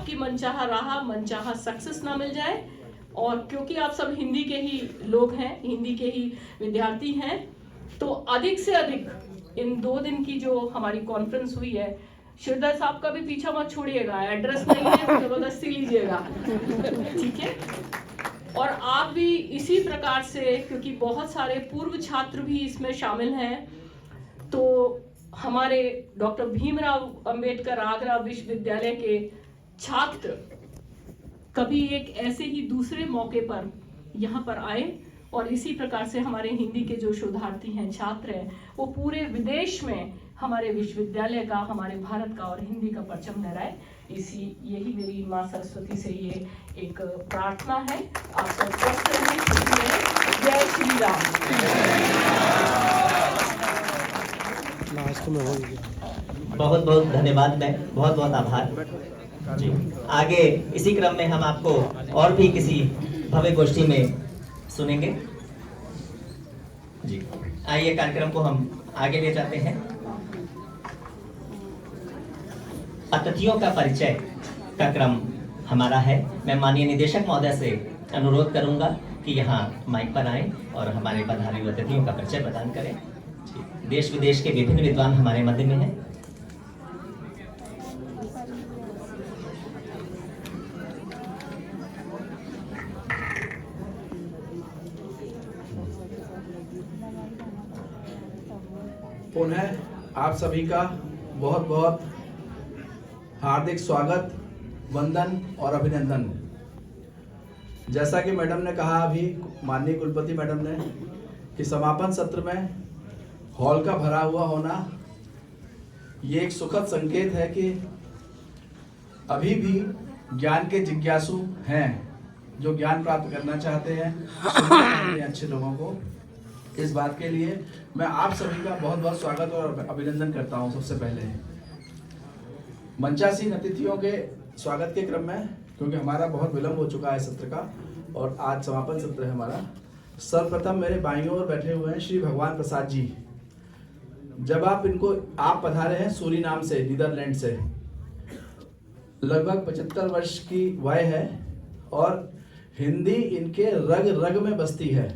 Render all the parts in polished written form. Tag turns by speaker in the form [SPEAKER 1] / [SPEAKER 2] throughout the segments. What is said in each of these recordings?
[SPEAKER 1] आपकी मनचाहा राह, मनचाहा सक्सेस ना मिल जाए। और क्योंकि आप सब हिंदी के ही लोग हैं, हिंदी के ही विद्यार्थी हैं, तो अधिक से अधिक इन 2 दिन की जो हमारी कॉन्फ्रेंस हुई है, श्रीधर साहब का भी पीछा मत छोड़िएगा, एड्रेस नहीं है तो जबरदस्ती लीजिएगा, ठीक है। और आप भी इसी प्रकार से, क्योंकि बहुत सारे पूर्व छात्र भी इसमें शामिल हैं, तो हमारे डॉक्टर भीमराव अंबेडकर आगरा विश्वविद्यालय के छात्र कभी एक ऐसे ही दूसरे मौके पर यहाँ पर आए और इसी प्रकार से हमारे हिंदी के जो शोधार्थी हैं, छात्र हैं, वो पूरे विदेश में हमारे विश्वविद्यालय का, हमारे भारत का और हिंदी का परचम लहराए। यही मेरी माँ सरस्वती से ये एक प्रार्थना है। आप सब स्वस्थ रहें, खुशी रहें। जय श्री राम।
[SPEAKER 2] बहुत बहुत धन्यवाद, मैं बहुत बहुत आभार जी। आगे इसी क्रम में हम आपको और भी किसी भव्य गोष्ठी में सुनेंगे जी। आइए कार्यक्रम को हम आगे ले जाते हैं। अतिथियों का परिचय का क्रम हमारा है। मैं माननीय निदेशक महोदय से अनुरोध करूंगा कि यहाँ माइक पर आएं और हमारे पधारे हुए अतिथियों का परिचय प्रदान करें। देश विदेश के विभिन्न विद्वान हमारे मध्य में हैं।
[SPEAKER 3] पुनः आप सभी का बहुत बहुत हार्दिक स्वागत, वंदन और अभिनंदन। जैसा कि मैडम ने कहा अभी, माननीय कुलपति मैडम ने, कि समापन सत्र में हॉल का भरा हुआ होना ये एक सुखद संकेत है कि अभी भी ज्ञान के जिज्ञासु हैं, जो ज्ञान प्राप्त करना चाहते हैं, अच्छे लोगों को। इस बात के लिए मैं आप सभी का बहुत बहुत स्वागत और अभिनंदन करता हूं। सबसे पहले मंचासीन अतिथियों के स्वागत के क्रम में, क्योंकि हमारा बहुत विलंब हो चुका है सत्र का और आज समापन सत्र है हमारा। सर्वप्रथम मेरे बाईं ओर बैठे हुए हैं श्री भगवान प्रसाद जी। जब आप पधारे हैं सूरीनाम से, नीदरलैंड से। लगभग 75 वर्ष की वय है और हिंदी इनके रग रग में बसती है,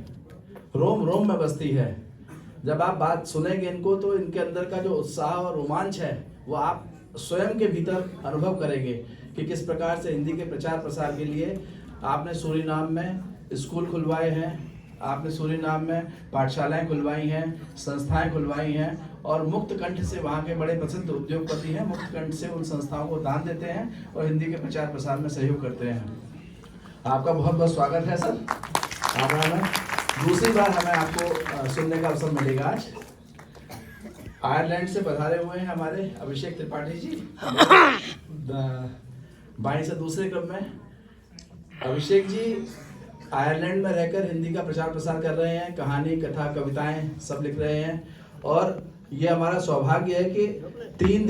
[SPEAKER 3] रोम रोम में बसती है। जब आप बात सुनेंगे इनको तो इनके अंदर का जो उत्साह और रोमांच है वो आप स्वयं के भीतर अनुभव करेंगे कि किस प्रकार से हिंदी के प्रचार प्रसार के लिए आपने सूरीनाम में स्कूल खुलवाए हैं, आपने सूरीनाम में पाठशालाएं खुलवाई हैं, संस्थाएं खुलवाई हैं और मुक्त कंठ से वहाँ के बड़े प्रसिद्ध उद्योगपति हैं, मुक्त कंठ से उन संस्थाओं को दान देते हैं और हिंदी के प्रचार प्रसार में सहयोग करते हैं। आपका बहुत बहुत स्वागत है सर। दूसरी बार हमें आपको सुनने का अवसर मिलेगा। आज आयरलैंड से पधारे हुए हैं हमारे अभिषेक त्रिपाठी जी, बाई से दूसरे क्रम में। अभिषेक जी आयरलैंड में रहकर हिंदी का प्रचार प्रसार कर रहे हैं, कहानी, कथा, कविताएं सब लिख रहे हैं। और ये हमारा सौभाग्य है कि 3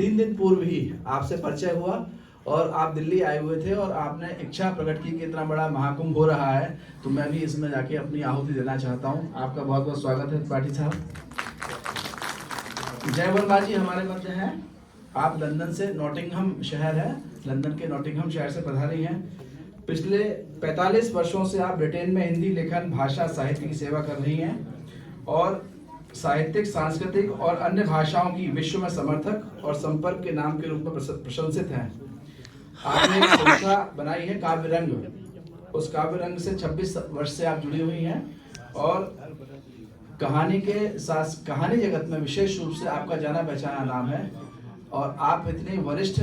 [SPEAKER 3] दिन पूर्व ही आपसे परिचय हुआ और आप दिल्ली आए हुए थे और आपने इच्छा प्रकट की कि इतना बड़ा महाकुंभ हो रहा है तो मैं भी इसमें जाके अपनी आहुति देना चाहता हूं। आपका बहुत बहुत स्वागत है त्रिपाठी साहब। जयवर्मा जी हमारे मध्य हैं। आप लंदन से, नॉटिंघम शहर है, लंदन के नॉटिंघम शहर से पधारी हैं। पिछले 45 वर्षों से आप ब्रिटेन में हिंदी लेखन, भाषा, साहित्य की सेवा कर रही हैं और साहित्यिक, सांस्कृतिक और अन्य भाषाओं की विश्व में समर्थक और संपर्क के नाम के रूप में प्रशंसित हैं। आपने एक संस्था बनाई है काव्य रंग। उस काव्य रंग से 26 वर्ष से आप जुड़ी हुई हैं और कहानी जगत में विशेष रूप से आपका जाना पहचाना नाम है। और आप इतने वरिष्ठ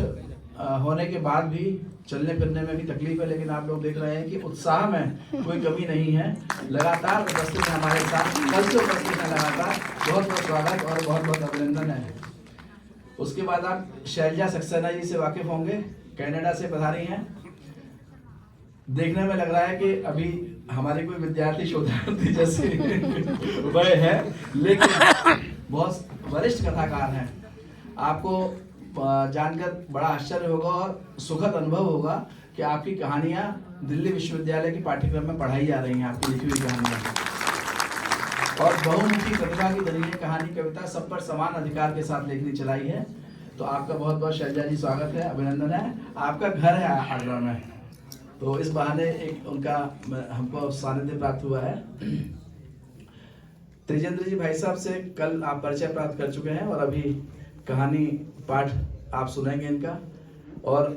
[SPEAKER 3] होने के बाद भी चलने फिरने में भी तकलीफ है, लेकिन आप लोग देख रहे हैं कि उत्साह में कोई कमी नहीं है। लगातार उपस्थित है हमारे साथ, कल से उपस्थित है लगातार। बहुत बहुत स्वागत और बहुत बहुत अभिनंदन है। उसके बाद आप शैलजा सक्सेना जी से वाकिफ होंगे, कनाडा से पधारी हैं। देखने में लग रहा है कि अभी हमारे कोई विद्यार्थी शोधार्थी जैसे वह है, लेकिन बहुत वरिष्ठ कथाकार हैं। आपको जानकर बड़ा आश्चर्य होगा और सुखद अनुभव होगा कि आपकी कहानियां दिल्ली विश्वविद्यालय के पाठ्यक्रम में पढ़ाई जा रही हैं, आपकी लिखी हुई कहानियां। और बहुमुखी प्रतिभा की दलीलें, कहानी, कविता सब पर समान अधिकार के साथ लेखनी चलाई है। तो आपका बहुत बहुत शैलजा जी स्वागत है, अभिनंदन है। आपका घर है आगरा में, तो इस बहाने एक उनका हमको सानिध्य प्राप्त हुआ है। त्रिजेंद्र जी भाई साहब से कल आप परिचय प्राप्त कर चुके हैं और अभी कहानी पाठ आप सुनेंगे इनका। और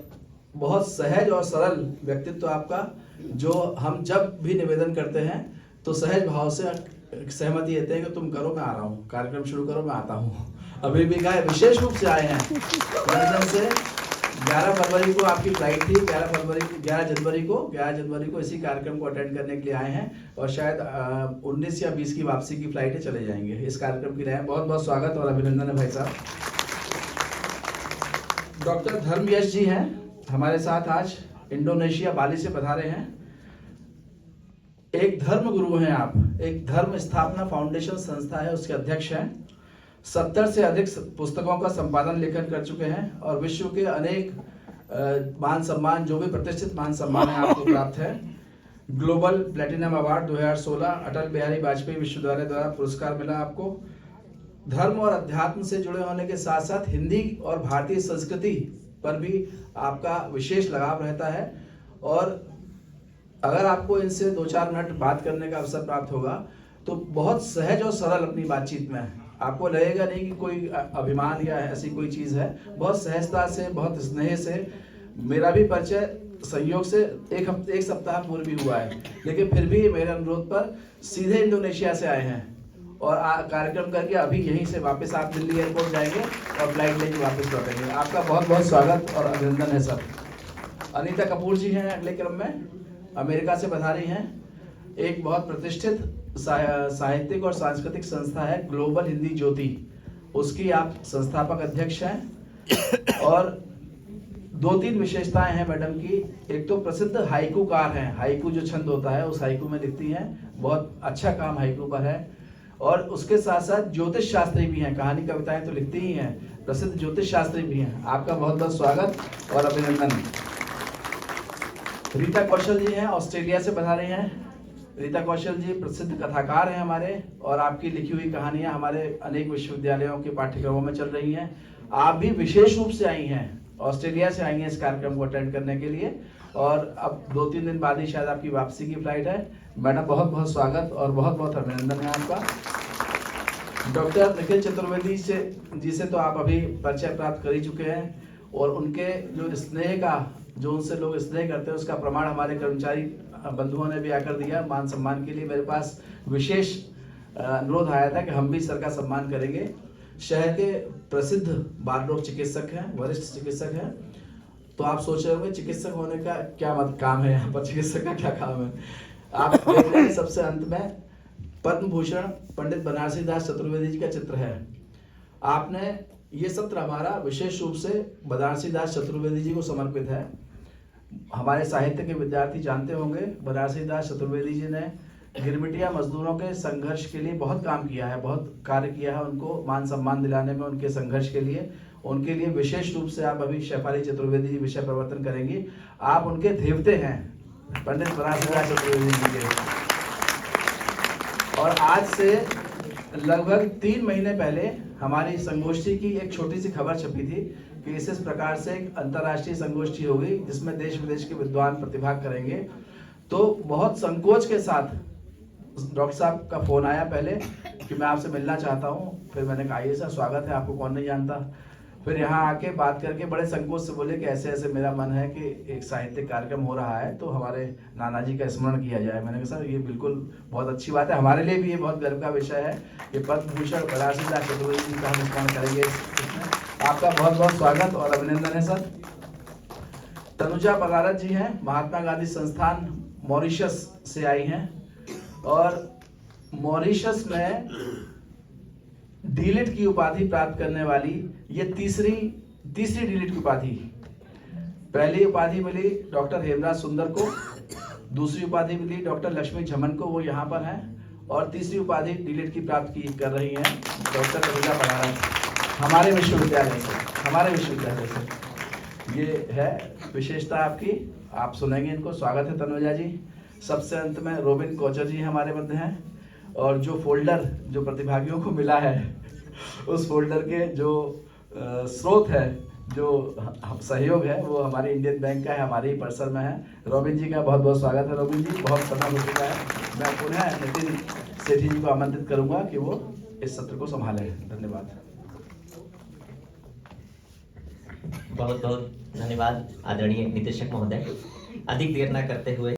[SPEAKER 3] बहुत सहज और सरल व्यक्तित्व आपका, जो हम जब भी निवेदन करते हैं तो सहज भाव से सहमति देते हैं कि तुम करो, मैं आ रहा हूँ, कार्यक्रम शुरू करो, मैं आता हूँ। अभी भी गए, विशेष रूप से आए हैं लंदन से। 11 फरवरी को आपकी फ्लाइट थी, 11 जनवरी को इसी कार्यक्रम को अटेंड करने के लिए आए हैं और शायद 19 या 20 की वापसी की फ्लाइटें चले जाएंगे। इस कार्यक्रम की रहे बहुत बहुत स्वागत और अभिनंदन है भाई साहब। डॉक्टर धर्म यश जी हैं हमारे साथ, आज इंडोनेशिया बाली से पधारे हैं। एक धर्म गुरु हैं आप, एक धर्म स्थापना फाउंडेशन संस्था है, उसके अध्यक्ष हैं। 70 से अधिक पुस्तकों का संपादन लेखन कर चुके हैं और विश्व के अनेक मान सम्मान, जो भी प्रतिष्ठित मान सम्मान है आपको प्राप्त है। Global platinum award 2016, Atal Bihari Vajpayee विश्वविद्यालय द्वारा पुरस्कार मिला आपको। धर्म और अध्यात्म से जुड़े होने के साथ साथ हिंदी और भारतीय संस्कृति पर भी आपका विशेष लगाव रहता है और अगर आपको इनसे 2-4 मिनट बात करने का अवसर प्राप्त होगा तो बहुत सहज और सरल अपनी बातचीत में है। आपको लगेगा नहीं कि कोई अभिमान या ऐसी कोई चीज़ है, बहुत सहजता से, बहुत स्नेह से। मेरा भी परिचय संयोग से एक सप्ताह पूर्व भी हुआ है, लेकिन फिर भी मेरे अनुरोध पर सीधे इंडोनेशिया से आए हैं और कार्यक्रम करके अभी यहीं से वापस आप दिल्ली एयरपोर्ट जाएंगे और फ्लाइट लेके वापस लौटेंगे। आपका बहुत बहुत स्वागत और अभिनंदन है सर। अनीता कपूर जी हैं अगले क्रम में, अमेरिका से पधारी हैं। एक बहुत प्रतिष्ठित साहित्यिक और सांस्कृतिक संस्था है ग्लोबल हिंदी ज्योति, उसकी आप संस्थापक अध्यक्ष हैं। और 2-3 विशेषताएं हैं मैडम की। एक तो प्रसिद्ध हाइकूकार हैं, हाइकू जो छंद होता है उस हाइकू में लिखती हैं, बहुत अच्छा काम हाइकू पर है। और उसके साथ साथ ज्योतिष शास्त्री भी हैं, कहानी कविताएं तो लिखती ही हैं, प्रसिद्ध ज्योतिष शास्त्री भी हैं। आपका बहुत बहुत स्वागत और अभिनंदन। रीता कौशल जी हैं, ऑस्ट्रेलिया से पधारे हैं। रीता कौशल जी प्रसिद्ध कथाकार हैं हमारे और आपकी लिखी हुई कहानियां हमारे अनेक विश्वविद्यालयों के पाठ्यक्रमों में चल रही हैं। आप भी विशेष रूप से आई हैं, ऑस्ट्रेलिया से आई हैं इस कार्यक्रम को अटेंड करने के लिए और अब 2-3 दिन बाद ही शायद आपकी वापसी की फ्लाइट है। मैडम बहुत बहुत स्वागत और बहुत बहुत अभिनंदन है आपका। डॉक्टर निखिल चतुर्वेदी जी से तो आप अभी परिचय प्राप्त कर ही चुके हैं और उनके जो स्नेह का, जो उनसे लोग स्नेह करते हैं उसका प्रमाण हमारे कर्मचारी बंधुओं ने भी आकर दिया। मान सम्मान के लिए मेरे पास विशेष अनुरोध आया था कि हम भी सर का सम्मान करेंगे। शहर के प्रसिद्ध बाल रोग चिकित्सक हैं, वरिष्ठ चिकित्सक हैं। तो आप सोच रहे होंगे चिकित्सक होने का क्या काम है, यहाँ पर चिकित्सक का क्या काम है। आप देख रहे हैं सबसे अंत में पद्म भूषण पंडित बनारसी दास चतुर्वेदी जी का चित्र है। आपने ये सत्र हमारा विशेष रूप से बनारसी दास चतुर्वेदी जी को समर्पित है। हमारे साहित्य के विद्यार्थी जानते होंगे बनारसी दास चतुर्वेदी जी ने गिरमिटिया मजदूरों के संघर्ष के लिए बहुत काम किया है, बहुत कार्य किया है उनको मान सम्मान दिलाने में, उनके संघर्ष के लिए। उनके लिए विशेष रूप से आप अभी शेफाली चतुर्वेदी जी विषय प्रवर्तन करेंगी। आप उनके देवते हैं पंडित बनारसी दास चतुर्वेदी जी के। और आज से लगभग 3 महीने पहले हमारी संगोष्ठी की एक छोटी सी खबर छपी थी कि इस प्रकार से एक अंतर्राष्ट्रीय संगोष्ठी होगी जिसमें देश विदेश के विद्वान प्रतिभाग करेंगे। तो बहुत संकोच के साथ डॉक्टर साहब का फोन आया पहले कि मैं आपसे मिलना चाहता हूँ। फिर मैंने कहा आइए सर, स्वागत है, आपको कौन नहीं जानता। फिर यहाँ आके बात करके बड़े संकोच से बोले कि ऐसे ऐसे मेरा मन है कि एक साहित्यिक कार्यक्रम हो रहा है तो हमारे नाना जी का स्मरण किया जाए। मैंने कहा सर ये बिल्कुल बहुत अच्छी बात है, हमारे लिए भी ये बहुत गर्व का विषय है कि पद्म भूषण बनारसी दास चतुर्वेदी जी का हम स्मरण करेंगे। आपका बहुत बहुत स्वागत और अभिनंदन है सर। तनुजा बगारत जी हैं, महात्मा गांधी संस्थान मॉरिशस से आई हैं और मॉरिशस में डीलिट की उपाधि प्राप्त करने वाली ये तीसरी डीलिट की उपाधि। पहली उपाधि मिली डॉक्टर हेमराज सुंदर को, दूसरी उपाधि मिली डॉक्टर लक्ष्मी झमन को, वो यहाँ पर हैं, और तीसरी उपाधि डीलिट की प्राप्त कर रही हैं डॉक्टर तनुजा बगारत हमारे विश्वविद्यालय से। ये है विशेषता आपकी, आप सुनेंगे इनको। स्वागत है तनुजा जी। सबसे अंत में रोबिन कोचर जी हमारे मध्य हैं और जो फोल्डर जो प्रतिभागियों को मिला है उस फोल्डर के जो स्रोत है, जो सहयोग है, वो हमारे इंडियन बैंक का है, हमारे ही परिसर में है। रोबिन जी का बहुत बहुत स्वागत है। रोबिन जी, बहुत समय हो चुका है। मैं पुनः नितिन सेठी जी को आमंत्रित करूंगा कि वो इस सत्र को संभालें। धन्यवाद।
[SPEAKER 2] बहुत बहुत धन्यवाद आदरणीय निदेशक महोदय। अधिक देर न करते हुए